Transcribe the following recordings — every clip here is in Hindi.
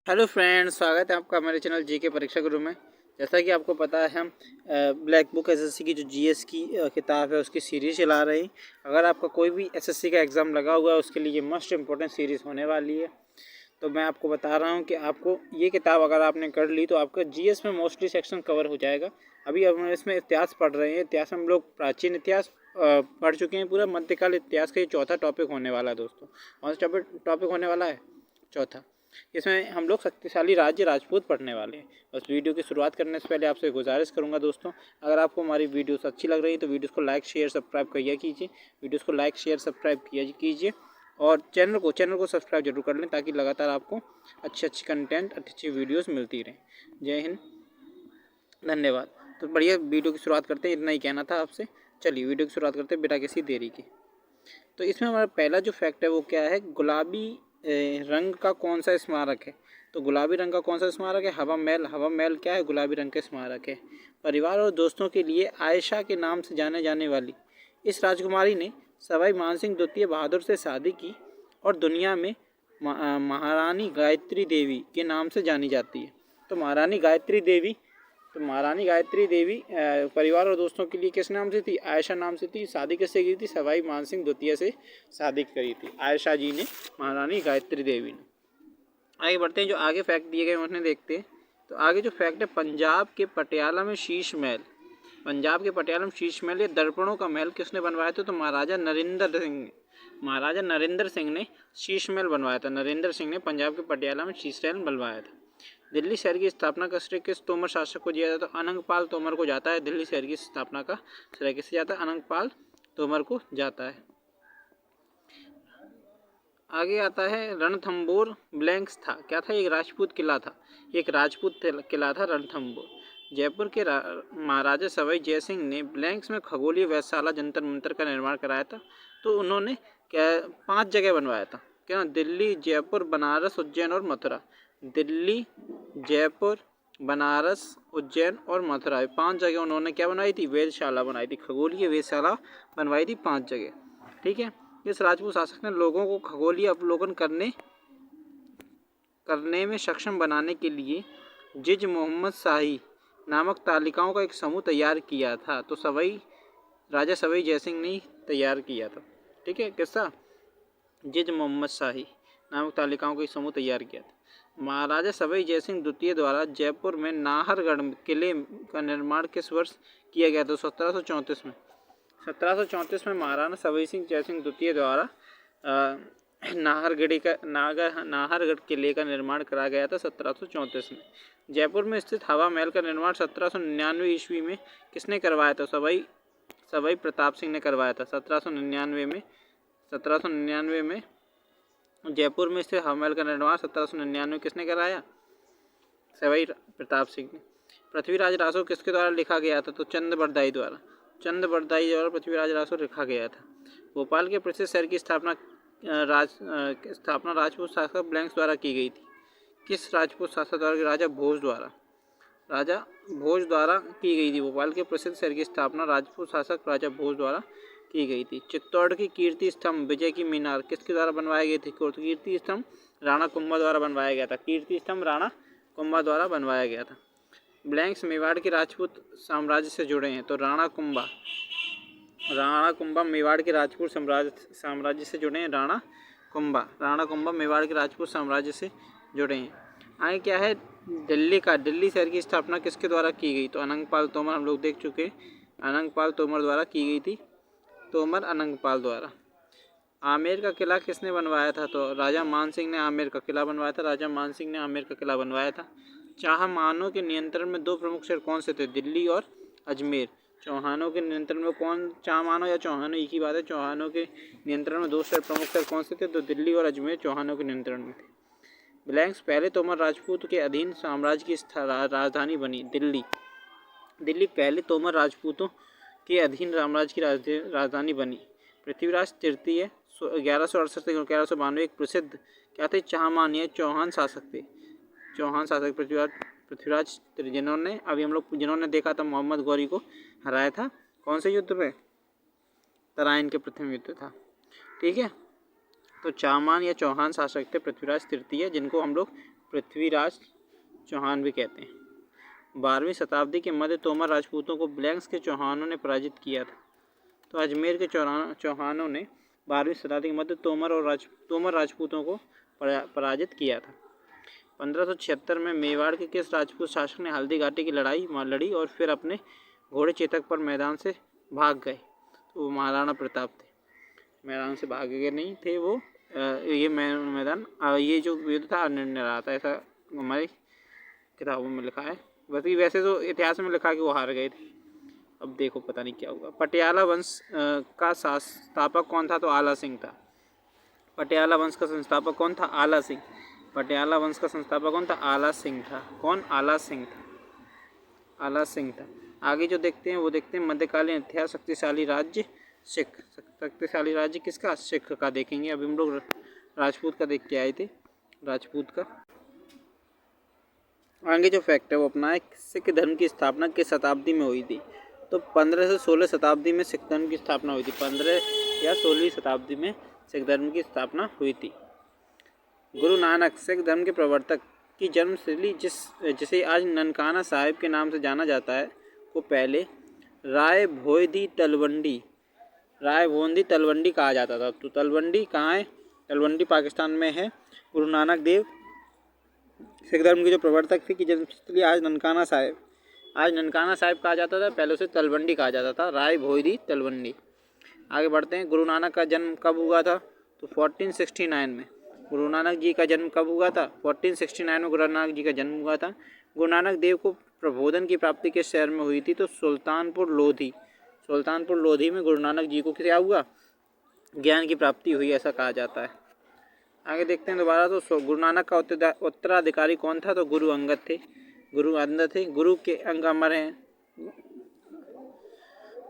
हेलो फ्रेंड्स, स्वागत है आपका हमारे चैनल जीके परीक्षा गुरु में। जैसा कि आपको पता है, हम ब्लैक बुक एसएससी की जो जीएस की किताब है उसकी सीरीज़ चला रहे हैं। अगर आपका कोई भी एसएससी का एग्ज़ाम लगा हुआ है उसके लिए ये मोस्ट इम्पोर्टेंट सीरीज़ होने वाली है। तो मैं आपको बता रहा हूँ कि आपको ये किताब अगर आपने कर ली तो आपका जीएस में मोस्टली सेक्शन कवर हो जाएगा। अभी हम इसमें इतिहास पढ़ रहे हैं। इतिहास हम लोग प्राचीन इतिहास पढ़ चुके हैं। पूरा मध्यकाल इतिहास का ये चौथा टॉपिक होने वाला है दोस्तों। कौन सा टॉपिक होने वाला है? चौथा। इसमें हम लोग शक्तिशाली राज्य राजपूत पढ़ने वाले हैं। बस वीडियो की शुरुआत करने से पहले आपसे गुजारिश करूंगा दोस्तों, अगर आपको हमारी वीडियोस अच्छी लग रही है तो वीडियोस को लाइक शेयर सब्सक्राइब किया कीजिए। वीडियोस को लाइक शेयर सब्सक्राइब किया कीजिए और चैनल को सब्सक्राइब जरूर कर लें ताकि लगातार आपको अच्छी कंटेंट अच्छी वीडियोस मिलती रहें। जय हिंद, धन्यवाद। तो बढ़िया, वीडियो की शुरुआत करते हैं। इतना ही कहना था आपसे। चलिए वीडियो की शुरुआत करते हैं बिना किसी देरी के। तो इसमें हमारा पहला जो फैक्ट है वो क्या है? गुलाबी रंग का कौन सा स्मारक है? तो गुलाबी रंग का कौन सा स्मारक है? हवा महल। हवा महल क्या है? गुलाबी रंग का स्मारक है। परिवार और दोस्तों के लिए आयशा के नाम से जाने जाने वाली इस राजकुमारी ने सवाई मानसिंह द्वितीय बहादुर से शादी की और दुनिया में महारानी गायत्री देवी के नाम से जानी जाती है। तो महारानी गायत्री देवी परिवार और दोस्तों के लिए किस नाम से थी? आयशा नाम से थी। शादी किससे की थी? सवाई मानसिंह द्वितीय से शादी करी थी आयशा जी ने, महारानी गायत्री देवी ने। आगे बढ़ते हैं, जो आगे फैक्ट दिए गए उन्हें देखते हैं। तो आगे जो फैक्ट है, पंजाब के पटियाला में शीश महल। पंजाब के पटियाला में शीश महल, ये दर्पणों का महल किसने बनवाया था? तो महाराजा नरेंद्र सिंह ने। महाराजा नरेंद्र सिंह ने शीश महल बनवाया था। नरेंद्र सिंह ने पंजाब के पटियाला में शीश महल बनवाया था। दिल्ली शहर की स्थापना का श्रेय किस तोमर शासक को दिया जाता है? तो अनंगपाल तोमर को जाता है। दिल्ली शहर की स्थापना का श्रेय किसे जाता है? अनंगपाल तोमर को जाता है। आगे आता है रणथंबोर ब्लैंक्स था। क्या था? एक राजपूत किला था। एक राजपूत किला था रणथंबोर। जयपुर के महाराजा सवाई जयसिंह ने ब्लैंक्स में खगोलीय वेधशाला जंतर मंतर का निर्माण कराया था। तो उन्होंने क्या 5 जगह बनवाया था? क्या? दिल्ली, जयपुर, बनारस, उज्जैन और मथुरा। दिल्ली, जयपुर, बनारस, उज्जैन और मथुरा, 5 जगह उन्होंने क्या बनवाई थी? वेधशाला बनाई थी। खगोलीय वेधशाला बनवाई थी 5 जगह। ठीक है। इस राजपूत शासक ने लोगों को खगोलीय अवलोकन करने में सक्षम बनाने के लिए जिज मोहम्मद शाही नामक तालिकाओं का एक समूह तैयार किया था। तो राजा सवाई जयसिंह ने तैयार किया था। ठीक है। किसका? जिज मोहम्मद शाही नामक तालिकाओं का एक समूह तैयार किया था। महाराजा सवाई जयसिंह द्वितीय द्वारा जयपुर में नाहरगढ़ किले का निर्माण किस वर्ष किया गया था? 1734 में। 1734 में महाराणा सवाई सिंह जयसिंह द्वितीय द्वारा नाहरगढ़ किले का निर्माण करा गया था 1734 में। जयपुर में स्थित हवा महल का निर्माण 1799 ईस्वी में किसने करवाया था? सवाई प्रताप सिंह ने करवाया था। 1799 में जयपुर में स्थित हवा महल का निर्माण 1799 किसने कराया? सवाई प्रताप सिंह ने। पृथ्वीराज रासो किसके द्वारा लिखा गया था? तो चंद बरदाई द्वारा पृथ्वीराज रासो लिखा गया था। भोपाल के प्रसिद्ध शहर की स्थापना राजपूत शासक ब्लैंक्स द्वारा की गई थी। किस राजपूत शासक द्वारा? राजा भोज द्वारा की गई थी। भोपाल के प्रसिद्ध शहर की स्थापना राजपूत शासक राजा भोज द्वारा की गई थी। चित्तौड़ की कीर्ति स्तंभ, विजय की मीनार किसके द्वारा बनवाए गए थे? कीर्ति स्तंभ राणा कुंभा द्वारा बनवाया गया था। कीर्ति स्तंभ राणा कुंभा द्वारा बनवाया गया था। ब्लैंक्स मेवाड़ के राजपूत साम्राज्य से जुड़े हैं। तो राणा कुंभा मेवाड़ के राजपूत साम्राज्य से जुड़े हैं। राणा कुंभा मेवाड़ के राजपूत साम्राज्य से जुड़े हैं। आगे क्या है? दिल्ली शहर की स्थापना किसके द्वारा की गई? तो अनंगपाल तोमर, हम लोग देख चुके हैं। अनंगपाल तोमर द्वारा की गई थी। अनंगपाल द्वारा। आमेर का किला किसने बनवाया था? तो राजा मानसिंह ने आमेर का किला बनवाया था। चाहमानों के नियंत्रण में 2 प्रमुख शहर कौन से थे? दिल्ली और अजमेर। चौहानों के नियंत्रण में चाहमानों या चौहानों एक ही बात है। चौहानों के नियंत्रण में 2 प्रमुख शहर कौन से थे? तो दिल्ली और अजमेर चौहानों के नियंत्रण में थे। ब्लैंक्स पहले तोमर राजपूत के अधीन साम्राज्य की राजधानी बनी। दिल्ली पहले तोमर राजपूतों के अधीन साम्राज्य की राजधानी बनी। पृथ्वीराज तृतीय 1168 से 1192 एक प्रसिद्ध क्या थे? चाहमान या चौहान शासक थे। पृथ्वीराज जिन्होंने देखा था मोहम्मद गौरी को हराया था। कौन से युद्ध में? तराइन के प्रथम युद्ध था। ठीक है। तो चाहमान या चौहान शासक थे पृथ्वीराज तृतीय, जिनको हम लोग पृथ्वीराज चौहान भी कहते हैं। 12वीं शताब्दी के मध्य तोमर राजपूतों को ब्लैंक्स के चौहानों ने पराजित किया था। तो अजमेर के चौहानों ने 12वीं शताब्दी के मध्य तोमर राजपूतों को पराजित किया था। 1576 में मेवाड़ के किस राजपूत शासक ने हल्दी घाटी की लड़ाई लड़ी और फिर अपने घोड़े चेतक पर मैदान से भाग गए? तो वो महाराणा प्रताप थे। मैदान से भाग गए नहीं थे वो, ये मैदान ये जो युद्ध था अनिर्णय रहा था, ऐसा हमारी किताबों में लिखा है। वैसे तो इतिहास में लिखा कि वो हार गए थे। अब देखो पता नहीं क्या होगा। पटियाला वंश का संस्थापक कौन था? तो आला सिंह था। पटियाला वंश का संस्थापक कौन था? आला सिंह। पटियाला वंश का संस्थापक कौन था? आला सिंह था। कौन? आला सिंह था। आला सिंह था। आगे जो देखते हैं वो देखते हैं मध्यकालीन इतिहास। शक्तिशाली राज्य सिख। शक्तिशाली राज्य किसका? सिख का देखेंगे। अभी हम लोग राजपूत का देख के आए थे। राजपूत का आगे जो फैक्ट है वो अपना है। सिख धर्म की स्थापना किस शताब्दी में हुई थी? तो 15 से 16 शताब्दी में सिख धर्म की स्थापना हुई थी। 15 या 16वीं शताब्दी में सिख धर्म की स्थापना हुई थी। गुरु नानक सिख धर्म के प्रवर्तक की जन्मस्थली जिसे आज ननकाना साहिब के नाम से जाना जाता है को पहले राय भोयदी तलवंडी कहा जाता था। तो तलवंडी कहाँ है? तलवंडी पाकिस्तान में है। गुरु नानक देव सिख धर्म के जो प्रवर्तक थे की जन्मस्थली आज ननकाना साहिब कहा जाता था, पहले उसे तलवंडी कहा जाता था। राय भोयदी तलवंडी। आगे बढ़ते हैं। गुरु नानक का जन्म कब हुआ था? तो 1469 में। गुरु नानक जी का जन्म कब हुआ था? 1469 में गुरु नानक जी का जन्म हुआ था। गुरु नानक देव को प्रबोधन की प्राप्ति किस शहर में हुई थी? तो सुल्तानपुर लोधी में गुरु नानक जी को क्या हुआ? ज्ञान की प्राप्ति हुई, ऐसा कहा जाता है। आगे देखते हैं दोबारा। तो गुरु नानक का उत्तराधिकारी कौन था? तो गुरु अंगद थे। गुरु के अंग अमर हैं,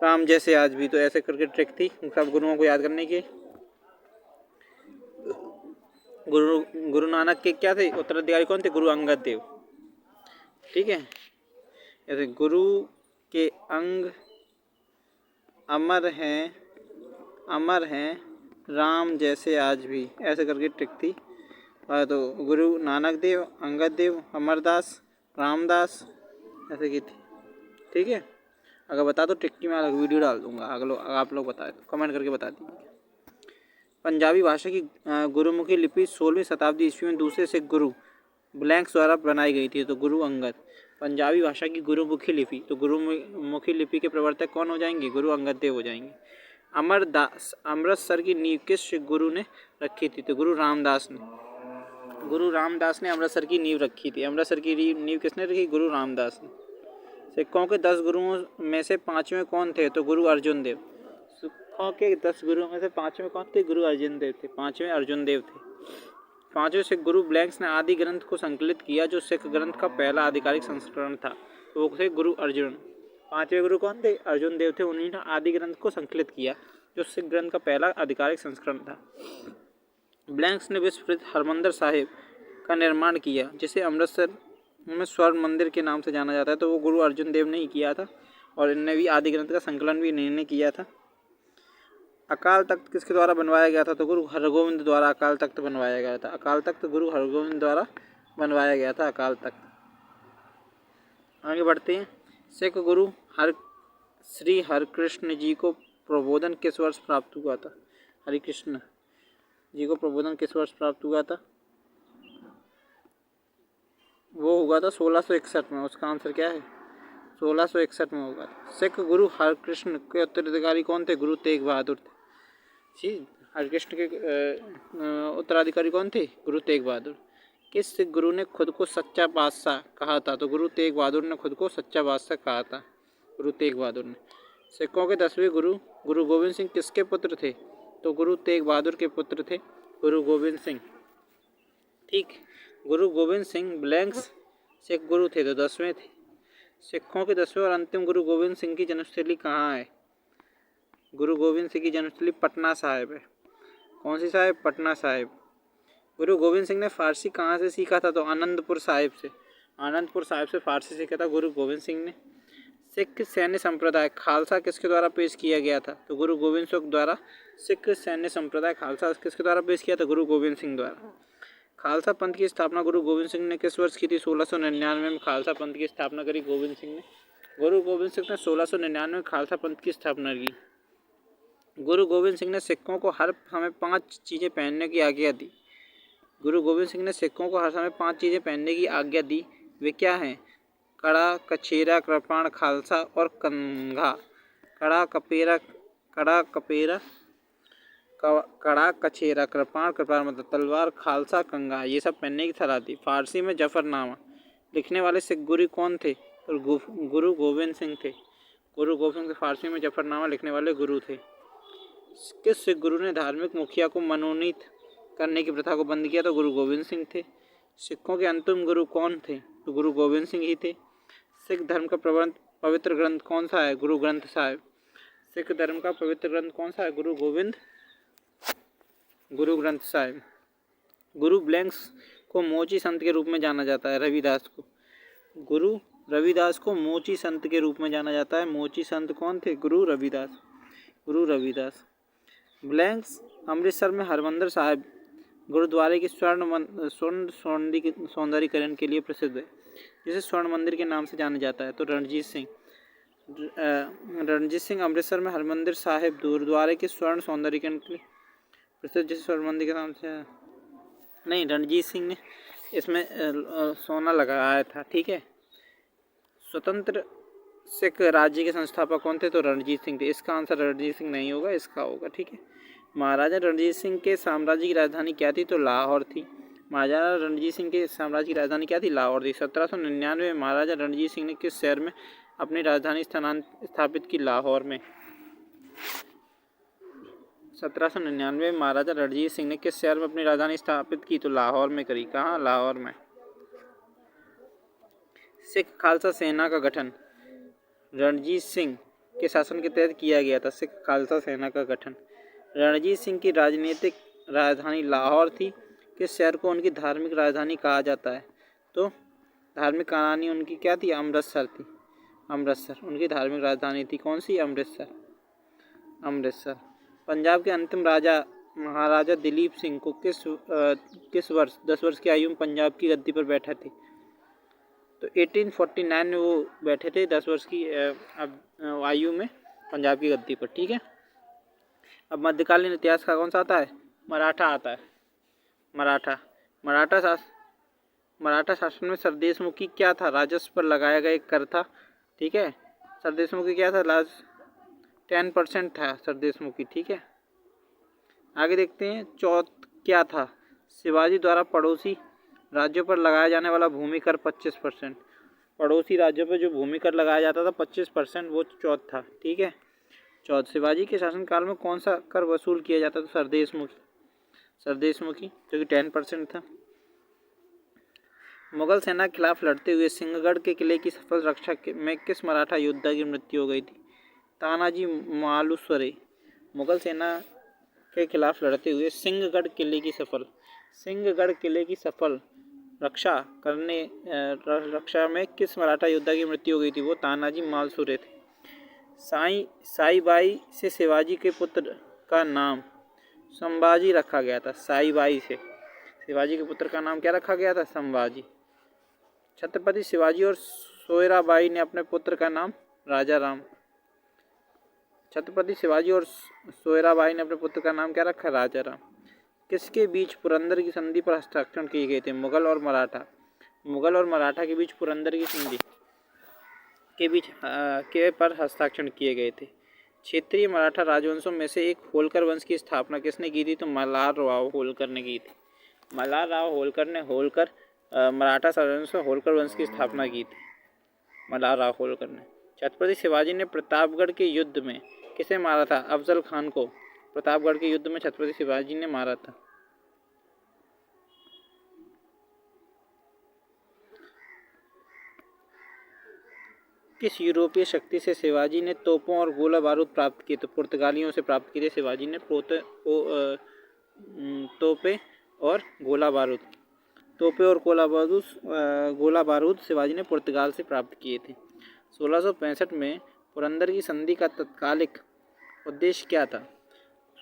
राम जैसे आज भी। तो ऐसे करके ट्रिक थी सब गुरुओं को याद करने की। गुरु नानक के क्या थे? उत्तराधिकारी कौन थे? गुरु अंगद देव। ठीक है। ऐसे गुरु के अंग अमर हैं राम जैसे आज भी, ऐसे करके ट्रिक थी। तो गुरु नानक देव, अंगद देव, अमरदास, रामदास, ऐसे की थी। ठीक है। अगर बता दो ट्रिक की मैं अलग वीडियो डाल दूंगा। अगर आप लोग बताए तो कमेंट करके बता दीजिए। पंजाबी भाषा की गुरुमुखी लिपि 16वीं शताब्दी ईस्वी में दूसरे सिख गुरु ब्लैंक्स द्वारा बनाई गई थी। तो गुरु अंगद। पंजाबी भाषा की गुरुमुखी लिपि, तो गुरुमुखी लिपि के प्रवर्तक कौन हो जाएंगे? गुरु अंगद देव हो जाएंगे। अमृतसर की नींव किस सिख गुरु ने रखी थी? तो गुरु रामदास ने अमृतसर की नींव रखी थी। अमृतसर की नींव किसने रखी? गुरु रामदास ने। सिखों के 10 गुरुओं में से 5वें कौन थे? तो गुरु अर्जुन देव। सिखों के 10 गुरुओं में से 5वें कौन थे? गुरु अर्जुन देव थे। 5वें अर्जुन देव थे। 5वें सिख गुरु ब्लैंक्स ने आदि ग्रंथ को संकलित किया, जो सिख ग्रंथ का पहला आधिकारिक संस्करण था। तो वो थे गुरु अर्जुन। 5वें गुरु कौन थे? अर्जुन देव थे। उन्हीं ने आदि ग्रंथ को संकलित किया, जो सिख ग्रंथ का पहला आधिकारिक संस्करण था। ब्लैंक्स ने विश्व प्रसिद्ध हरमंदिर साहिब का निर्माण किया, जिसे अमृतसर में स्वर्ण मंदिर के नाम से जाना जाता है। तो वो गुरु अर्जुन देव ने ही किया था, और इनने भी आदि ग्रंथ का संकलन भी इन्हीं ने किया था। अकाल तख्त किसके द्वारा बनवाया गया था? तो गुरु हरगोविंद द्वारा अकाल तख्त बनवाया गया था। अकाल तख्त गुरु हरगोविंद द्वारा बनवाया गया था, अकाल तख्त। आगे बढ़ते हैं। सिख गुरु श्री हरिकृष्ण जी को प्रबोधन किस वर्ष प्राप्त हुआ था? हरिकृष्ण जी को प्रबोधन किस वर्ष प्राप्त हुआ था? वो हुआ था 1661 में। उसका आंसर क्या है? 1661 में होगा। सिख गुरु हरिकृष्ण के उत्तराधिकारी कौन थे? गुरु तेग बहादुर थे। जी, हरिकृष्ण के उत्तराधिकारी कौन थे? गुरु तेग बहादुर। किस सिख गुरु ने खुद को सच्चा बादशाह कहा था? तो गुरु तेग बहादुर ने खुद को सच्चा बादशाह कहा था। गुरु तेग बहादुर ने। सिखों के 10वें गुरु गुरु गोविंद सिंह किसके पुत्र थे? तो गुरु तेग बहादुर के पुत्र थे, गुरु गोविंद सिंह। ठीक। गुरु गोविंद सिंह ब्लैंक्स सिख गुरु थे, तो 10वें थे। सिखों के 10वें और अंतिम गुरु गोविंद सिंह की जन्मस्थली कहाँ है? गुरु गोविंद सिंह की जन्मस्थली पटना साहिब है। कौन सी साहिब? पटना साहिब। गुरु गोविंद सिंह ने फारसी कहाँ से सीखा था? तो आनंदपुर साहिब से। आनंदपुर साहिब से फारसी सीखा था गुरु गोविंद सिंह ने। सिख सैन्य संप्रदाय खालसा किसके द्वारा पेश किया गया था? तो गुरु गोविंद सिंह द्वारा। सिख सैन्य संप्रदाय खालसा किसके द्वारा पेश किया था? गुरु गोविंद सिंह द्वारा। खालसा पंथ की स्थापना गुरु गोविंद सिंह ने किस वर्ष की थी? 1699 में खालसा पंथ की स्थापना करी गोविंद सिंह ने। गुरु गोविंद सिंह ने 1699 में खालसा पंथ की स्थापना की। गुरु गोविंद सिंह ने सिखों को हर समय 5 चीज़ें पहनने की आज्ञा दी। गुरु गोविंद सिंह ने सिखों को हर समय 5 चीज़ें पहनने की आज्ञा दी। वे क्या हैं? कड़ा, कछेरा, कृपाण, खालसा और कंघा। कड़ा, कपेरा, कड़ा, कपेरा, कड़ा, कछेरा, कृपाण, कृपाण मतलब तलवार, खालसा, कंघा, ये सब पहनने की सलाह दी। फारसी में जफरनामा लिखने वाले सिख गुरु कौन थे? और गुरु गोविंद सिंह थे। गुरु गोविंद सिंह फारसी में जफरनामा लिखने वाले गुरु थे। किस सिख गुरु ने धार्मिक मुखिया को मनोनीत करने की प्रथा को बंद किया? तो गुरु गोविंद सिंह थे। सिखों के अंतिम गुरु कौन थे? तो गुरु गोविंद सिंह ही थे। सिख धर्म का पवित्र ग्रंथ कौन सा है? गुरु ग्रंथ साहिब। सिख धर्म का पवित्र ग्रंथ कौन सा है? गुरु ग्रंथ साहिब। गुरु ब्लैंक्स को मोची संत के रूप में जाना जाता है। रविदास को गुरु रविदास को मोची संत के रूप में जाना जाता है। मोची संत कौन थे? गुरु रविदास। ब्लैंक्स अमृतसर में हरमंदिर साहिब गुरुद्वारे की स्वर्ण सौंदर्यीकरण के लिए प्रसिद्ध है, जिसे स्वर्ण मंदिर के नाम से जाना जाता है। तो रणजीत सिंह अमृतसर में हरमंदिर साहिब गुरुद्वारे के स्वर्ण सौंदर्यीकरण के लिए प्रसिद्ध, जिसे स्वर्ण मंदिर के नाम से नहीं, रणजीत सिंह ने इसमें सोना लगाया था। ठीक है। स्वतंत्र सिख राज्य के संस्थापक कौन थे? तो रणजीत सिंह थे। इसका आंसर रणजीत सिंह नहीं होगा, इसका होगा। ठीक है। महाराजा रणजीत सिंह के साम्राज्य की राजधानी क्या थी? तो लाहौर थी। महाराजा रणजीत सिंह के साम्राज्य की राजधानी क्या थी? लाहौर थी। 1799 में महाराजा रणजीत सिंह ने किस शहर में अपनी राजधानी स्थापित की? लाहौर में। 1799 में महाराजा रणजीत सिंह ने किस शहर में अपनी राजधानी स्थापित की? तो लाहौर में करी। कहाँ? लाहौर में। सिख खालसा सेना का गठन रणजीत सिंह के शासन के तहत किया गया था। सिख खालसा सेना का गठन। रणजीत सिंह की राजनीतिक राजधानी लाहौर थी। किस शहर को उनकी धार्मिक राजधानी कहा जाता है? तो धार्मिक राजधानी उनकी क्या थी? अमृतसर थी। अमृतसर उनकी धार्मिक राजधानी थी। कौन सी? अमृतसर। पंजाब के अंतिम राजा महाराजा दिलीप सिंह को किस वर्ष 10 वर्ष की आयु में पंजाब की गद्दी पर बैठे थे? तो 1849 में वो बैठे थे 10 वर्ष की आयु में पंजाब की गद्दी पर। ठीक है। अब मध्यकालीन इतिहास का कौन सा आता है? मराठा आता है। मराठा शासन में सरदेशमुखी क्या था? राजस्व पर लगाया गया एक कर था। ठीक है। सरदेशमुखी क्या था? 10% था सरदेशमुखी। ठीक है। आगे देखते हैं। चौथ क्या था? शिवाजी द्वारा पड़ोसी राज्यों पर लगाया जाने वाला भूमि कर 25%। पड़ोसी राज्यों पर जो भूमि कर लगाया जाता था 25%, वो चौथ था। ठीक है। चौथ। शिवाजी के शासनकाल में कौन सा कर वसूल किया जाता था? सरदेशमुखी जो कि 10% था। मुगल सेना के खिलाफ लड़ते हुए सिंहगढ़ के किले की सफल रक्षा में किस मराठा योद्धा की मृत्यु हो गई थी? तानाजी मालुसरे। मुगल सेना के खिलाफ लड़ते हुए सिंहगढ़ किले की सफल रक्षा में किस मराठा योद्धा की मृत्यु हो गई थी? वो तानाजी मालुसरे थे। साईबाई से शिवाजी के पुत्र का नाम संभाजी रखा गया था। साईबाई से शिवाजी के पुत्र का नाम क्या रखा गया था? संभाजी। छत्रपति शिवाजी और सोयराबाई ने अपने पुत्र का नाम राजाराम। छत्रपति शिवाजी और सोयराबाई ने अपने पुत्र का नाम क्या रखा? राजाराम। किसके बीच पुरंदर की संधि पर हस्ताक्षर किए गए थे? मुगल और मराठा के बीच पुरंदर की संधि के पर हस्ताक्षर किए गए थे। क्षेत्रीय मराठा राजवंशों में से एक होलकर वंश की स्थापना किसने की थी? तो मल्हारराव होलकर ने की थी। मल्हारराव होलकर ने मराठा राजवंश होलकर वंश की स्थापना की थी। मल्हारराव होलकर ने। छत्रपति शिवाजी ने प्रतापगढ़ के युद्ध में किसे मारा था? अफजल खान को। प्रतापगढ़ के युद्ध में छत्रपति शिवाजी ने मारा था। किस यूरोपीय शक्ति से शिवाजी ने तोपों और गोला बारूद प्राप्त किए? तो पुर्तगालियों से प्राप्त किए थे शिवाजी ने तोपे और गोला बारूद शिवाजी ने पुर्तगाल से प्राप्त किए थे। 1665 में पुरंदर की संधि का तात्कालिक उद्देश्य क्या था?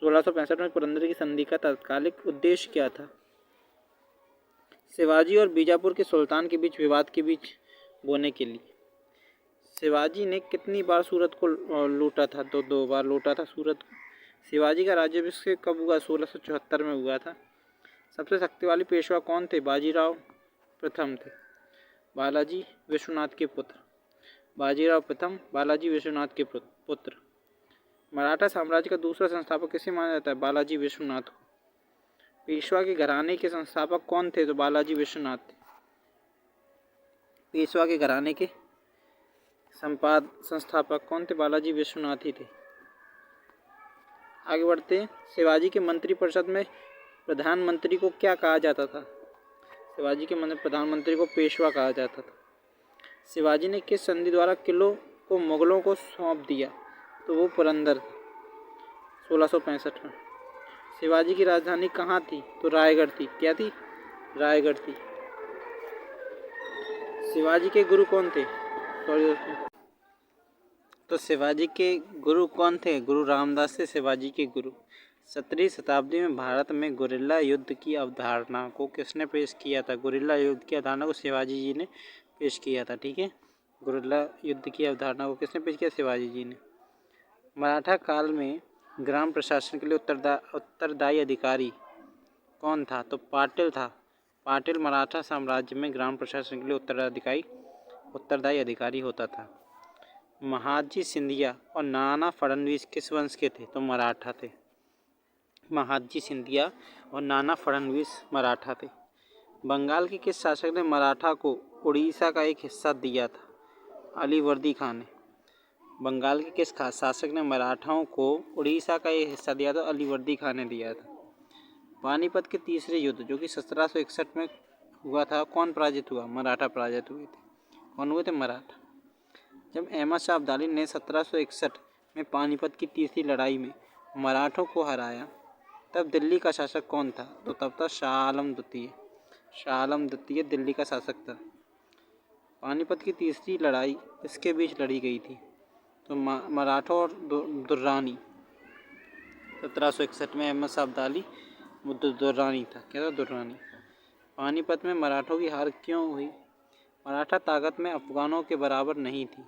1665 में पुरंदर की संधि का तात्कालिक उद्देश्य क्या था? शिवाजी और बीजापुर के सुल्तान के बीच विवाद के बीच बोने के लिए शिवाजी ने कितनी बार सूरत को लूटा था? तो 2 बार लूटा था सूरत को। शिवाजी का राज्याभिषेक कब हुआ? 1674 में हुआ था। सबसे शक्तिशाली पेशवा कौन थे? बाजीराव प्रथम थे, बालाजी विश्वनाथ के पुत्र। बाजीराव प्रथम बालाजी विश्वनाथ के पुत्र। मराठा साम्राज्य का दूसरा संस्थापक किसे माना जाता है? बालाजी विश्वनाथ को। पेशवा के घराने के संस्थापक कौन थे? तो बालाजी विश्वनाथ थे। पेशवा के घराने के संस्थापक कौन थे? बालाजी विश्वनाथ ही थे। आगे बढ़ते हैं। शिवाजी के मंत्रिपरिषद में प्रधानमंत्री को क्या कहा जाता था? शिवाजी के प्रधानमंत्री को पेशवा कहा जाता था। शिवाजी ने किस संधि द्वारा किलों को मुगलों को सौंप दिया? तो वो पुरंदर 1665 में। शिवाजी की राजधानी कहाँ थी? तो रायगढ़ थी। क्या थी? रायगढ़ थी। शिवाजी के गुरु कौन थे? सॉरी दोस्तों, तो शिवाजी के गुरु कौन थे? गुरु रामदास थे शिवाजी के गुरु। 17वीं शताब्दी में भारत में गुरिल्ला युद्ध की अवधारणा को किसने पेश किया था? गुरिल्ला युद्ध की अवधारणा को शिवाजी जी ने पेश किया था। ठीक है, गुरिल्ला युद्ध की अवधारणा को किसने पेश किया? शिवाजी जी ने। मराठा काल में ग्राम प्रशासन के लिए उत्तरदायी अधिकारी कौन था? तो पाटिल था। पाटिल मराठा साम्राज्य में ग्राम प्रशासन के लिए उत्तरदायी अधिकारी होता था। महादजी सिंधिया और नाना फडणवीस किस वंश के थे? तो मराठा थे। महादजी सिंधिया और नाना फडणवीस मराठा थे। बंगाल के किस शासक ने मराठा को उड़ीसा का एक हिस्सा दिया था? अलीवर्दी खान ने। बंगाल के किस शासक ने मराठाओं को उड़ीसा का एक हिस्सा दिया था? अलीवर्दी खान ने दिया था। पानीपत के तीसरे युद्ध जो कि 1761 में हुआ था, कौन पराजित हुआ? मराठा पराजित हुए थे। कौन हुए थे? मराठा। जब अहमद शाह अब्दाली ने 1761 में पानीपत की तीसरी लड़ाई में मराठों को हराया, तब दिल्ली का शासक कौन था? तो तब था शाह आलम द्वितीय। शाह आलम द्वितीय दिल्ली का शासक था। पानीपत की तीसरी लड़ाई किसके बीच लड़ी गई थी? तो मराठों और दुर्रानी। 1761 में अहमद शाह अब्दाली दुर्रानी था। क्या था? दुर्रानी। पानीपत में मराठों की हार क्यों हुई? मराठा ताकत में अफगानों के बराबर नहीं थी।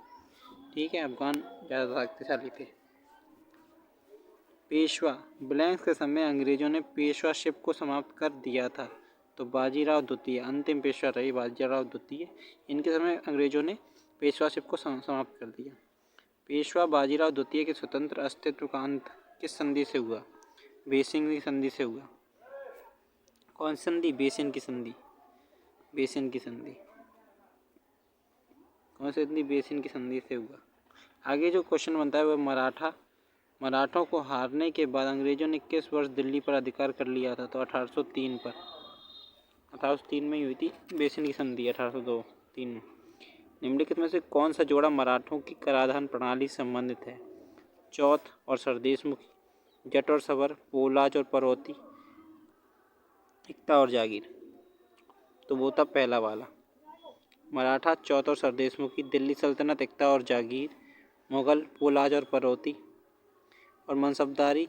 ठीक है, अफगान ज़्यादा शक्तिशाली थे। पेशवा ब्लैंक्स के समय अंग्रेजों ने पेशवाशिप को समाप्त कर दिया था। तो बाजीराव द्वितीय अंतिम पेशवा रहे, बाजीराव द्वितीय। इनके समय अंग्रेजों ने पेशवाशिप को समाप्त कर दिया। पेशवा बाजीराव द्वितीय के स्वतंत्र अस्तित्व का अंत किस संधि से हुआ? बेसिन की संधि से हुआ। कौन संधि? बेसिन की संधि। बेसिन की संधि। कौन सी संधि? बेसिन की संधि से हुआ। आगे जो क्वेश्चन बनता है वह मराठों को हारने के बाद अंग्रेजों ने किस वर्ष दिल्ली पर अधिकार कर लिया था? तो 1803 पर। 1803 में ही हुई थी बेसिन की संधि। 1803 में। निम्नलिखित में से कौन सा जोड़ा मराठों की कराधान प्रणाली से संबंधित है? चौथ और सरदेशमुखी, जट और सबर, पोलाज और परौती, एकता और जागीर। तो वो था पहला वाला। मराठा, चौथ और सरदेशमुखी, दिल्ली सल्तनत, एकता और जागीर, मुगल, पोलाज और परौती, और मनसबदारी,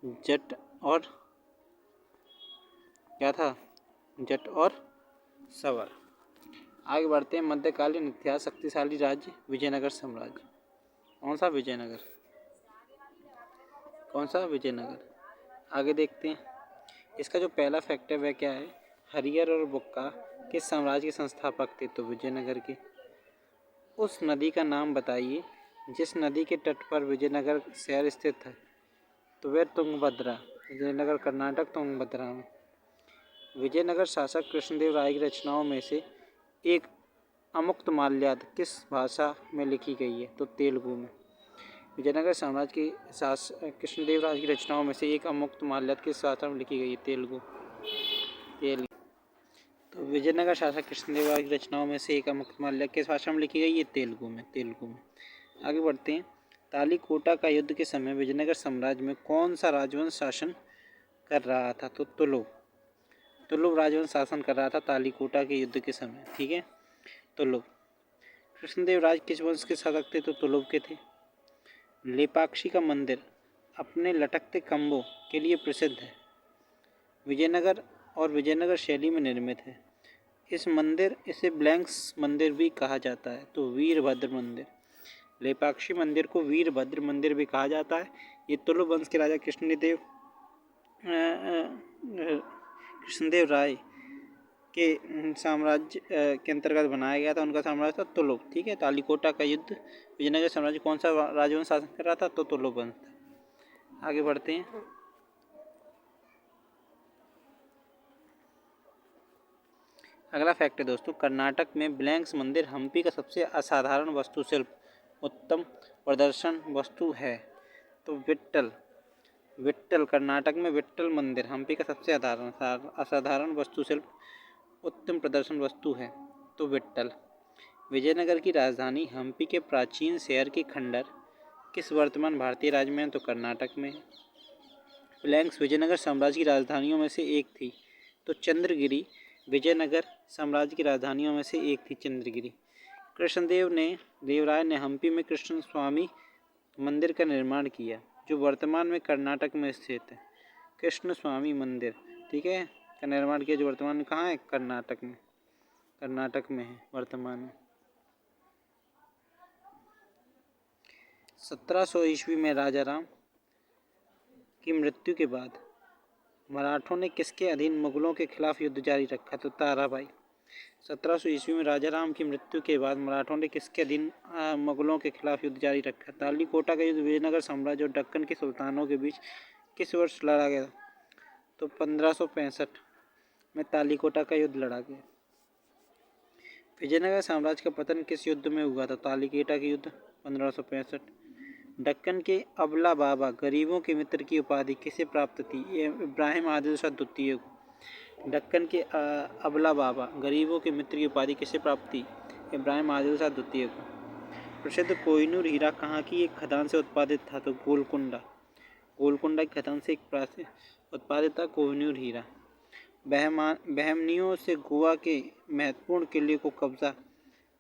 जट और क्या था? जट और सवर। आगे बढ़ते हैं। मध्यकालीन इतिहास शक्तिशाली राज्य विजयनगर साम्राज्य। कौन सा? विजयनगर। कौन सा? विजयनगर। आगे देखते हैं। इसका जो पहला फैक्ट है वह क्या है? हरिहर और बुक्का किस साम्राज्य के संस्थापक थे? तो विजयनगर के। उस नदी का नाम बताइए जिस नदी के तट पर विजयनगर शहर स्थित है। तो वह तुंगभद्रा। विजयनगर कर्नाटक, तुंगभद्रा में। विजयनगर शासक कृष्णदेव राय की रचनाओं में से एक अमुक्त माल्याद किस भाषा में लिखी गई है? तो तेलुगु में। विजयनगर साम्राज्य के कृष्णदेव राय की रचनाओं में से एक अमुक्त माल्याद किस भाषा में लिखी गई है? तेलुगु। तो विजयनगर शासक कृष्णदेव राय की रचनाओं में से एक अमुक्त माल्याद किस भाषा में लिखी गई है? तेलुगु में। तेलुगु में। आगे बढ़ते हैं। तालीकोटा का युद्ध के समय विजयनगर साम्राज्य में कौन सा राजवंश शासन कर रहा था? तो तुलुभ राजवंश शासन कर रहा था तालीकोटा के युद्ध के समय। ठीक है, तुलुभ। कृष्णदेव राय किस वंश के शासक थे? तो तुलुभ के थे। लेपाक्षी का मंदिर अपने लटकते खंभों के लिए प्रसिद्ध है। विजयनगर और विजयनगर शैली में निर्मित है। इसे ब्लैंक्स मंदिर भी कहा जाता है। तो वीरभद्र मंदिर, लेपाक्षी मंदिर को वीरभद्र मंदिर भी कहा जाता है। ये तुलु वंश के राजा कृष्णदेव राय के साम्राज्य के अंतर्गत बनाया गया था। उनका साम्राज्य था तुलुक। ठीक है, तालीकोटा का युद्ध विजयनगर साम्राज्य कौन सा राजवंश शासन कर रहा था? तो तुलु वंश था। आगे बढ़ते हैं। अगला फैक्ट है दोस्तों, कर्नाटक में ब्लैंक्स मंदिर हम्पी का सबसे असाधारण वास्तुशिल्प उत्तम प्रदर्शन वस्तु है। तो विट्ठल कर्नाटक में विट्ठल मंदिर हम्पी का सबसे असाधारण वास्तुशिल्प उत्तम प्रदर्शन वस्तु है। तो विट्ठल। विजयनगर की राजधानी हम्पी के प्राचीन शहर की खंडर किस वर्तमान भारतीय राज्य में है? तो कर्नाटक में है। ब्लैंक्स विजयनगर साम्राज्य की राजधानियों में से एक थी। तो चंद्रगिरी विजयनगर साम्राज्य की राजधानियों में से एक थी, चंद्रगिरी। देवराय ने हम्पी में कृष्ण स्वामी मंदिर का निर्माण किया, जो वर्तमान में कर्नाटक में स्थित है। कृष्ण स्वामी मंदिर, ठीक है, का निर्माण किया, जो वर्तमान में कहाँ है? कर्नाटक में है वर्तमान में। 1700 ईस्वी में राजा राम की मृत्यु के बाद मराठों ने किसके अधीन मुगलों के खिलाफ युद्ध जारी रखा? तो ताराबाई। 1700 ईस्वी में राजा राम की मृत्यु के बाद मराठों ने किसके अधीन मुगलों के खिलाफ युद्ध जारी रखा? तालीकोटा का युद्ध विजयनगर साम्राज्य और दक्कन के सुल्तानों के बीच किस वर्ष लड़ा गया? तो 1565 में तालीकोटा का युद्ध लड़ा गया। विजयनगर साम्राज्य का पतन किस युद्ध में हुआ था? तालीकोटा के युद्ध 1565। दक्कन के अबला बाबा गरीबों के मित्र की उपाधि किसे प्राप्त थी? ये इब्राहिम आदिल शाह द्वितीय को। दक्कन के अबला बाबा गरीबों के मित्र की उपाधि किसे प्राप्त थी? इब्राहिम आदिल शाह द्वितीय को। प्रसिद्ध कोहिनूर हीरा कहाँ की एक खदान से उत्पादित था? तो गोलकुंडा की खदान से उत्पादित था कोहिनूर हीरा। बहमनियों से गोवा के महत्वपूर्ण किले को कब्जा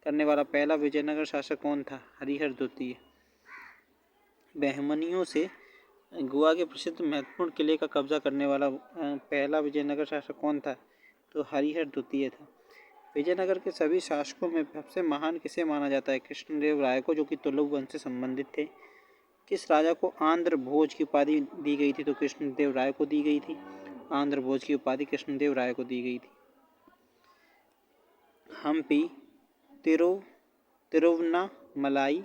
करने वाला पहला विजयनगर शासक कौन था? हरिहर द्वितीय। बहमनियों से गोवा के प्रसिद्ध महत्वपूर्ण किले का कब्जा करने वाला पहला विजयनगर शासक कौन था? तो हरिहर द्वितीय था। विजयनगर के सभी शासकों में सबसे महान किसे माना जाता है? कृष्णदेव राय को, जो कि तुलु वंश से संबंधित थे। किस राजा को आंध्र भोज की उपाधि दी गई थी? तो कृष्णदेव राय को दी गई थी। आंध्र भोज की उपाधि कृष्णदेव राय को दी गई थी। हम्पी, तिरुवन्नामलाई,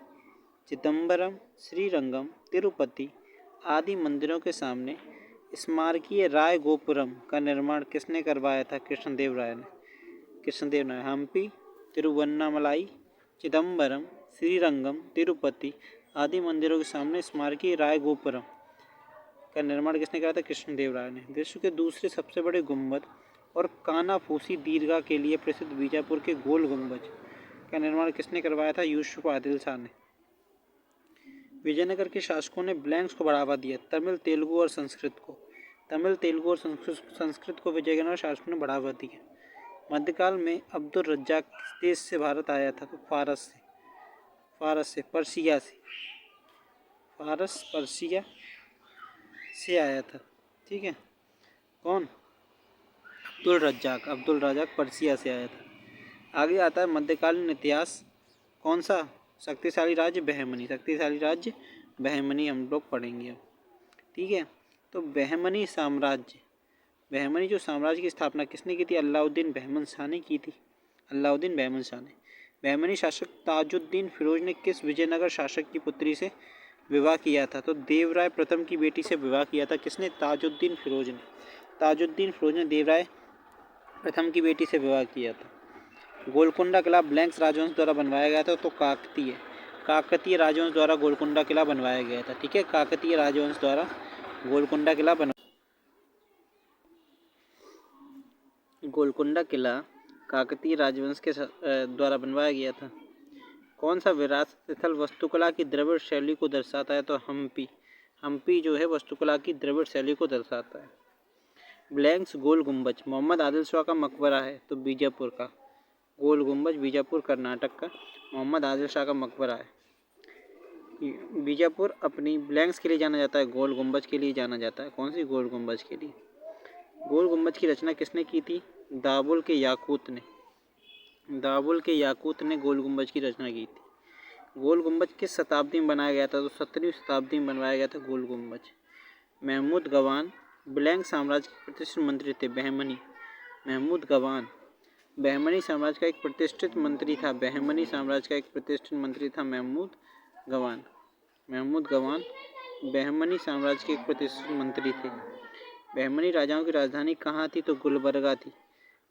चिदम्बरम, श्रीरंगम, तिरुपति आदि मंदिरों के सामने स्मारकीय राय गोपुरम का निर्माण किसने करवाया था? कृष्णदेव राय ने। हम्पी, तिरुवन्नामलाई, चिदम्बरम, श्रीरंगम, तिरुपति आदि मंदिरों के सामने स्मारकीय राय गोपुरम का निर्माण किसने करा था? कृष्णदेव राय ने। विश्व के दूसरे सबसे बड़े गुंबद और कानाफूसी दीर्घा के लिए प्रसिद्ध बीजापुर के गोल गुंबज का निर्माण किसने करवाया था? यूसुफ आदिल शाह ने। विजयनगर के शासकों ने ब्लैंक्स को बढ़ावा दिया। तमिल, तेलुगु और संस्कृत को विजयनगर शासकों ने बढ़ावा दिया। मध्यकाल में अब्दुल रज्जाक किस देश से भारत आया था? तो पर्सिया से आया था। ठीक है, कौन? अब्दुल रज्जाक पर्सिया से आया था। आगे आता है मध्यकालीन इतिहास। कौन सा? शक्तिशाली राज्य बहमनी हम लोग पढ़ेंगे अब। ठीक है, तो बहमनी जो साम्राज्य की स्थापना किसने की थी? अलाउद्दीन बहमन शाह ने की थी। बहमनी शासक ताजुद्दीन फिरोज ने किस विजयनगर शासक की पुत्री से विवाह किया था? तो देवराय प्रथम की बेटी से विवाह किया था। किसने? ताजुद्दीन फिरोज ने देवराय प्रथम की बेटी से विवाह किया था। गोलकुंडा किला ब्लैंक्स राजवंश द्वारा बनवाया गया था। तो काकतीय राजवंश द्वारा गोलकुंडा किला बनवाया गया था। ठीक है, काकतीय राजवंश द्वारा गोलकुंडा किला काकतीय राजवंश के द्वारा बनवाया गया था। कौन सा विरासत स्थल वास्तुकला की द्रविड़ शैली को दर्शाता है? तो हम्पी जो है वास्तुकला की द्रविड़ शैली को दर्शाता है। ब्लैंक्स गोल गुंबज मोहम्मद आदिल शाह का मकबरा है। तो बीजापुर का गोल गुंबज, बीजापुर कर्नाटक का मोहम्मद आदिल शाह का मकबरा है। बीजापुर अपनी ब्लैंक्स के लिए जाना जाता है, गोल गुंबज के लिए जाना जाता है। कौन सी? गोल गुंबज के लिए। गोल गुम्बज की रचना किसने की थी? दाबुल के याकूत ने। दाबुल के याकूत ने गोल गुम्बज की रचना की थी। गोल गुम्बज किस शताब्दी में बनाया गया था? तो 17वीं शताब्दी में बनवाया गया था गोल गुम्बज। महमूद गवान ब्लैंक साम्राज्य के प्रतिष्ठित मंत्री थे। बहमनी, महमूद गवान बहमनी साम्राज्य का एक प्रतिष्ठित मंत्री था। बहमनी साम्राज्य का एक प्रतिष्ठित मंत्री था महमूद गवान। महमूद गवान बहमनी साम्राज्य के एक प्रतिष्ठित मंत्री थे। बहमनी राजाओं की राजधानी कहाँ थी? तो गुलबर्गा थी।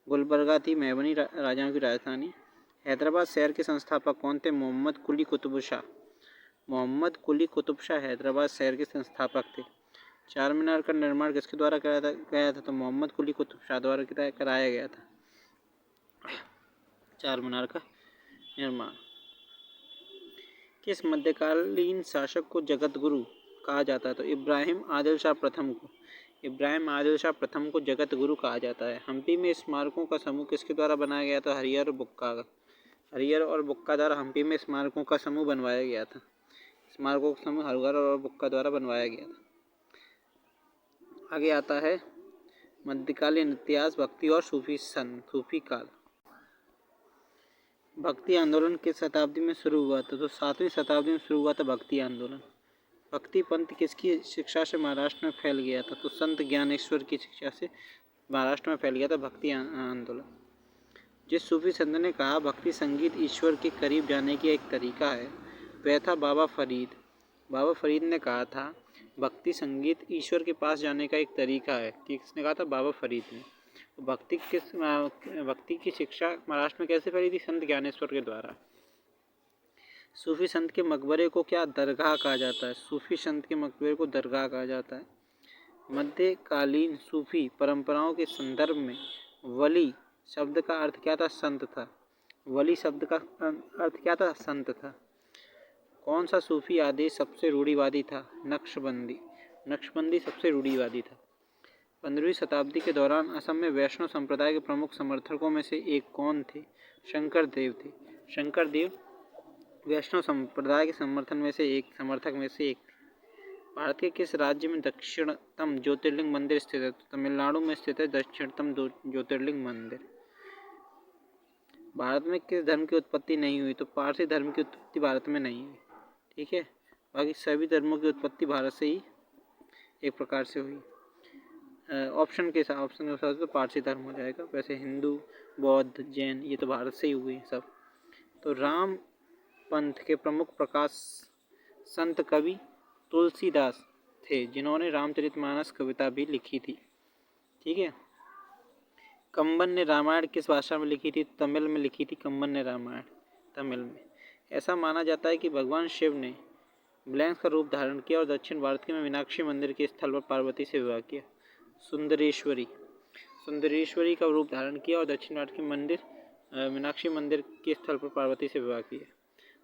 गुलबर्गा थी बहमनी राजाओं की राजधानी। हैदराबाद शहर के संस्थापक कौन थे? मोहम्मद कुली कुतुब शाह। मोहम्मद कुली कुतुब शाह हैदराबाद शहर के संस्थापक थे। चार मीनार का निर्माण किसके द्वारा कराया गया था? तो मोहम्मद कुली कुतुब शाह द्वारा कराया गया था चार मीनार का निर्माण। किस मध्यकालीन शासक को जगत गुरु कहा जाता है? तो इब्राहिम आदिल शाह प्रथम को। इब्राहिम आदिल शाह प्रथम को जगत गुरु कहा जाता है। हम्पी में स्मारकों का समूह किसके द्वारा बनाया गया था? हरिहर और बुक्का। हरिहर और बुक्का द्वारा हम्पी में स्मारकों का समूह बनवाया गया था। स्मारकों का समूह हरिहर और बुक्का द्वारा बनवाया गया था। आगे आता है मध्यकालीन इतिहास, भक्ति और सूफी काल। भक्ति आंदोलन किस शताब्दी में शुरू हुआ था? तो 7वीं शताब्दी में शुरू हुआ था भक्ति आंदोलन। भक्ति पंथ किसकी शिक्षा से महाराष्ट्र में फैल गया था? तो संत ज्ञानेश्वर की शिक्षा से महाराष्ट्र में फैल गया था भक्ति आंदोलन। जिस सूफी संत ने कहा भक्ति संगीत ईश्वर के करीब जाने की एक तरीका है, वह था बाबा फरीद। बाबा फरीद ने कहा था भक्ति संगीत ईश्वर के पास जाने का एक तरीका है। किसने कहा था? बाबा फरीद ने। भक्ति की शिक्षा महाराष्ट्र में कैसे फैली थी? संत ज्ञानेश्वर के द्वारा। सूफी संत के मकबरे को क्या दरगाह कहा जाता है? सूफी संत के मकबरे को दरगाह कहा जाता है। मध्यकालीन सूफी परंपराओं के संदर्भ में वली शब्द का अर्थ क्या था? संत था। वली शब्द का अर्थ क्या था? संत था। कौन सा सूफी आदेश सबसे रूढ़िवादी था? नक्शबंदी। नक्शबंदी सबसे रूढ़िवादी था। 15वीं शताब्दी के दौरान असम में वैष्णव संप्रदाय के प्रमुख समर्थकों में से एक कौन थे? शंकर देव थे। शंकर देव वैष्णव संप्रदाय के समर्थक में से एक थे। भारत के किस राज्य में दक्षिणतम ज्योतिर्लिंग मंदिर स्थित है? तमिलनाडु में स्थित है दक्षिणतम ज्योतिर्लिंग मंदिर। भारत में किस धर्म की उत्पत्ति नहीं हुई? तो पारसी धर्म की उत्पत्ति भारत में नहीं हुई। ठीक है, बाकी सभी धर्मों की उत्पत्ति भारत से ही एक प्रकार से हुई। ऑप्शन के हिसाब से पारसी धर्म हो जाएगा। वैसे हिंदू, बौद्ध, जैन ये तो भारत से ही हुए सब। तो राम पंथ के प्रमुख प्रकाश संत कवि तुलसीदास थे, जिन्होंने रामचरितमानस कविता भी लिखी थी। ठीक है। कंबन ने रामायण किस भाषा में लिखी थी? तमिल में लिखी थी कंबन ने रामायण, तमिल में। ऐसा माना जाता है कि भगवान शिव ने ब्लैंक्स का रूप धारण किया और दक्षिण भारत के मीनाक्षी मंदिर के स्थल पर पार्वती से विवाह किया। सुंदरेश्वरी का रूप धारण किया और दक्षिण भारत के मीनाक्षी मंदिर के स्थल पर पार्वती से विवाह किया।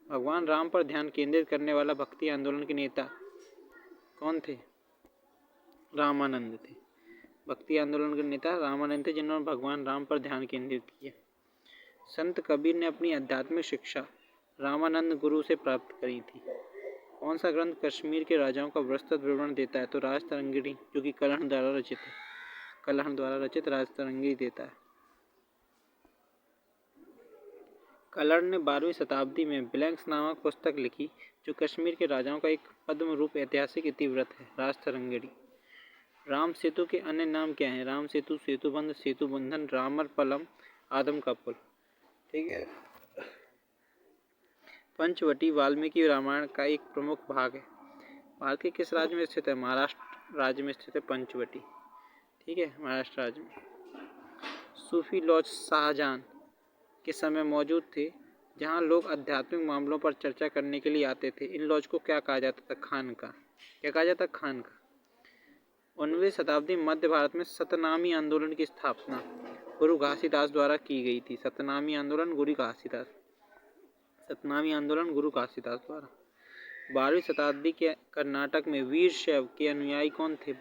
भगवान राम पर ध्यान केंद्रित करने वाला भक्ति आंदोलन के नेता कौन थे? रामानंद थे। भक्ति आंदोलन के नेता रामानंद थे, जिन्होंने भगवान राम पर ध्यान केंद्रित किया। संत कबीर ने अपनी आध्यात्मिक शिक्षा रामानंद गुरु से प्राप्त करी थी। कौन सा ग्रंथ कश्मीर के राजाओं का विस्तृत विवरण देता है? तो राजतरंगिणी, जो कि कलहण द्वारा रचित राजतरंगिणी देता है। कलहण ने 12वीं शताब्दी में ब्लैंक्स नामक पुस्तक लिखी, जो कश्मीर के राजाओं का एक पद्म रूप ऐतिहासिक इतिवृत्त है, राजतरंगिणी। राम सेतु के अन्य नाम क्या हैं? राम सेतु, सेतुबंध, सेतु बंधन, रामर पलम, आदम का पुल। ठीक है। पंचवटी वाल्मीकि रामायण का एक प्रमुख भाग है। भारत के किस राज्य में स्थित है? महाराष्ट्र राज्य में स्थित है पंचवटी। ठीक है, महाराष्ट्र राज्य में। सूफी लॉज शाहजहां के समय मौजूद थे, जहां लोग आध्यात्मिक मामलों पर चर्चा करने के लिए आते थे। इन लॉज को क्या कहा जाता था? खानका। क्या कहा जाता? खानका। 19वीं शताब्दी में मध्य भारत में सतनामी आंदोलन की स्थापना गुरु घासीदास द्वारा की गई थी। सतनामी आंदोलन गुरु घासीदास द्वारा। 12वीं शताब्दी के कर्नाटक में वीर शैव के अनुयायी कौन थे?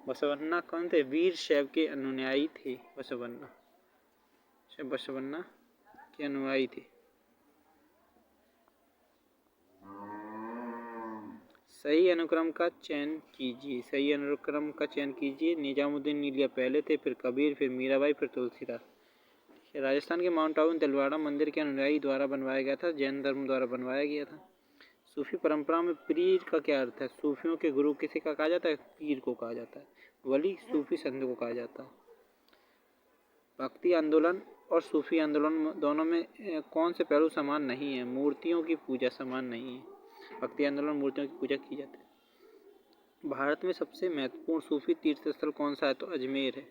बसवन्ना कौन थे? वीर शैव के अनुयायी थे बसवन्ना के अनुयायी थे। सही अनुक्रम का चयन कीजिए। सही अनुक्रम का चयन कीजिए। निजामुद्दीन औलिया पहले थे, फिर कबीर, फिर मीराबाई, फिर तुलसीदास। राजस्थान के माउंट आबू दिलवाड़ा मंदिर के अनुयायी द्वारा बनवाया गया था। जैन धर्म द्वारा बनवाया गया था। सूफी परंपरा में पीर का क्या अर्थ है? सूफियों के गुरु किसे का कहा जाता है? पीर को कहा जाता है। वली सूफी संत को कहा जाता है। भक्ति आंदोलन और सूफी आंदोलन दोनों में कौन से पहलू समान नहीं है? मूर्तियों की पूजा समान नहीं है। भक्ति आंदोलन मूर्तियों की पूजा की जाती है। भारत में सबसे महत्वपूर्ण सूफी तीर्थ स्थल कौन सा है? तो अजमेर है।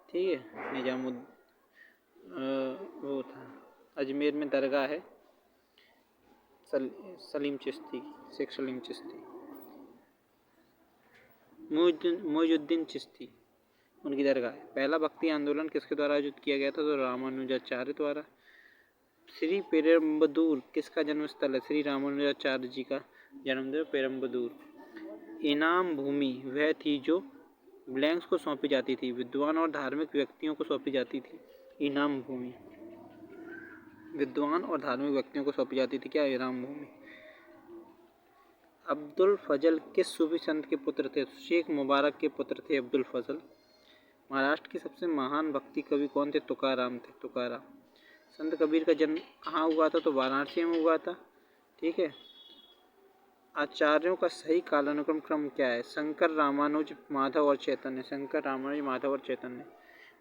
ठीक है, निजामुद्दीन वो था। अजमेर में दरगाह है सलीम चिश्ती, शेख सलीम चिश्ती, मोइजुद्दीन चिश्ती, उनकी दरगाह है। पहला भक्ति आंदोलन किसके द्वारा आयोजित किया गया था? तो रामानुजाचार्य द्वारा। श्री पेरम्बदूर किसका जन्म स्थल है? श्री रामानुजाचार्य जी का जन्मदिन पेरम्बदूर। इनाम भूमि वह थी जो ब्लैंक्स को सौंपी जाती थी, विद्वान और धार्मिक व्यक्तियों को सौंपी जाती थी। इनाम भूमि विद्वान और धार्मिक व्यक्तियों को सौंपी जाती थी। क्या? इनाम भूमि। अब्दुल फजल किस सूफी संत के पुत्र थे? शेख मुबारक के पुत्र थे अब्दुल फजल। महाराष्ट्र के सबसे महान भक्ति कवि कौन थे? तुकाराम थे। तुकाराम। संत कबीर का जन्म कहाँ हुआ था? तो वाराणसी में हुआ था। ठीक है। आचार्यों का सही कालानुक्रम क्रम क्या है? शंकर, रामानुज, माधव और चैतन्य। शंकर, रामानुज, माधव और चैतन्य।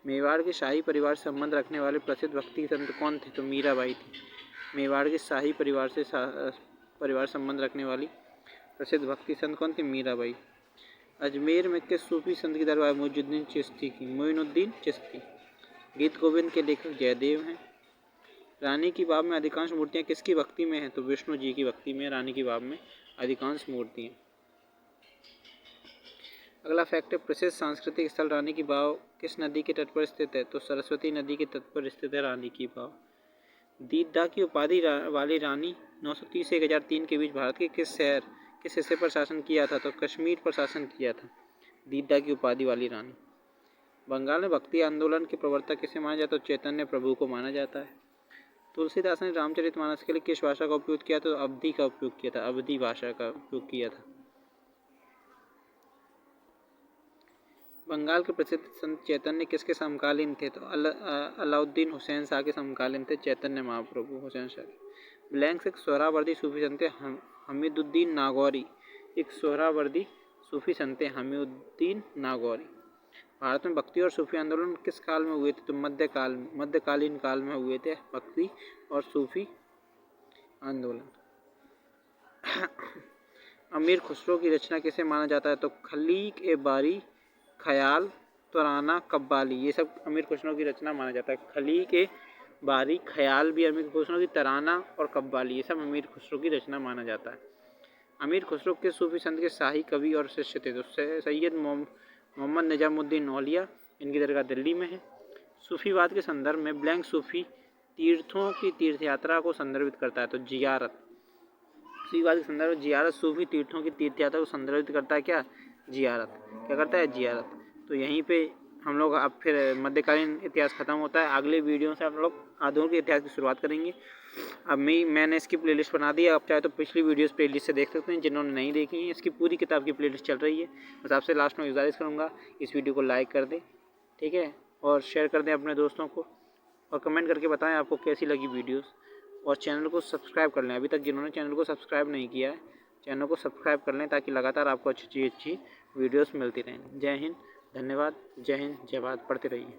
मेवाड़ के शाही परिवार से संबंध रखने वाले प्रसिद्ध भक्ति संत कौन थे? तो मीराबाई थी। मेवाड़ के शाही परिवार से संबंध रखने वाली प्रसिद्ध भक्ति संत कौन थी? मीराबाई। अजमेर में किस सूफी संत की दरबार? मोइनुद्दीन चिश्ती की। मोइनुद्दीन चिश्ती। गीत गोविंद के लेखक जयदेव हैं। रानी की बाग में अधिकांश मूर्तियां किसकी भक्ति में हैं? तो विष्णु जी की भक्ति में रानी की बाग में अधिकांश मूर्तियां। अगला फैक्ट है, प्रसिद्ध सांस्कृतिक स्थल रानी की बाव किस नदी के तट पर स्थित है? तो सरस्वती नदी के तट पर स्थित है रानी की बाव। दीदा की उपाधि वाली रानी 930 से 1003 के बीच भारत के किस हिस्से पर शासन किया था? तो कश्मीर पर शासन किया था। दीदा की उपाधि वाली रानी। बंगाल में भक्ति आंदोलन के प्रवर्तक किसे माना जाता है? तो चैतन्य प्रभु को माना जाता है। तुलसीदास ने रामचरितमानस के लिए किस भाषा का उपयोग किया था? तो अवधी का उपयोग किया था। अवधी भाषा का उपयोग किया था। बंगाल के प्रसिद्ध संत चैतन्य किसके समकालीन थे? तो अलाउद्दीन हुसैन शाह के समकालीन थे चैतन्य महाप्रभु हुसैन शाह। ब्लैंक्स एक सोहरावर्दी सूफी संत हमीदुद्दीन नागौरी। एक सोहरावर्दी सूफी संत हमीदुद्दीन नागौरी। भारत में भक्ति और सूफी आंदोलन किस काल में हुए थे? तो मध्यकालीन काल में हुए थे भक्ति और सूफी आंदोलन। अमीर खुसरो की रचना किसे माना जाता है? तो खलीक ए बारी, ख्याल, तराना, कव्वाली, ये सब अमीर खुसरो की रचना माना जाता है। खलीक ए बारी, ख्याल भी अमीर खुसरो की, तराना और कव्वाली ये सब अमीर खुसरो की रचना माना जाता है। अमीर खुसरो के सूफी संत के शाही कवि और शिष्य थे? तो सैयद मोहम्मद निजामुद्दीन औलिया, इनकी दरगाह दिल्ली में है। सूफीवाद के संदर्भ में ब्लैंक सूफी तीर्थों की तीर्थ यात्रा को संदर्भित करता है? तो जियारत। सूफीवाद के संदर्भ में जियारत सूफी तीर्थों की तीर्थ यात्रा को संदर्भित करता है। क्या? जियारत। क्या करता है? जियारत। तो यहीं पे हम लोग अब फिर मध्यकालीन इतिहास खत्म होता है। अगले वीडियो से हम लोग आधुनिक इतिहास की शुरुआत करेंगे। अब मैंने इसकी प्लेलिस्ट बना दी है, आप चाहे तो पिछली वीडियोस प्लेलिस्ट से देख सकते हैं जिन्होंने नहीं देखी है। इसकी पूरी किताब की प्लेलिस्ट चल रही है। बस आपसे लास्ट में गुजारिश करूँगा इस वीडियो को लाइक कर दें, ठीक है, और शेयर कर दें अपने दोस्तों को, और कमेंट करके बताएं आपको कैसी लगी वीडियोस, और चैनल को सब्सक्राइब कर लें। अभी तक जिन्होंने चैनल को सब्सक्राइब नहीं किया है, चैनल को सब्सक्राइब कर लें ताकि लगातार आपको अच्छी वीडियोस मिलती रहें। जय हिंद, धन्यवाद। जय हिंद, जय भारत। पढ़ते रहिए।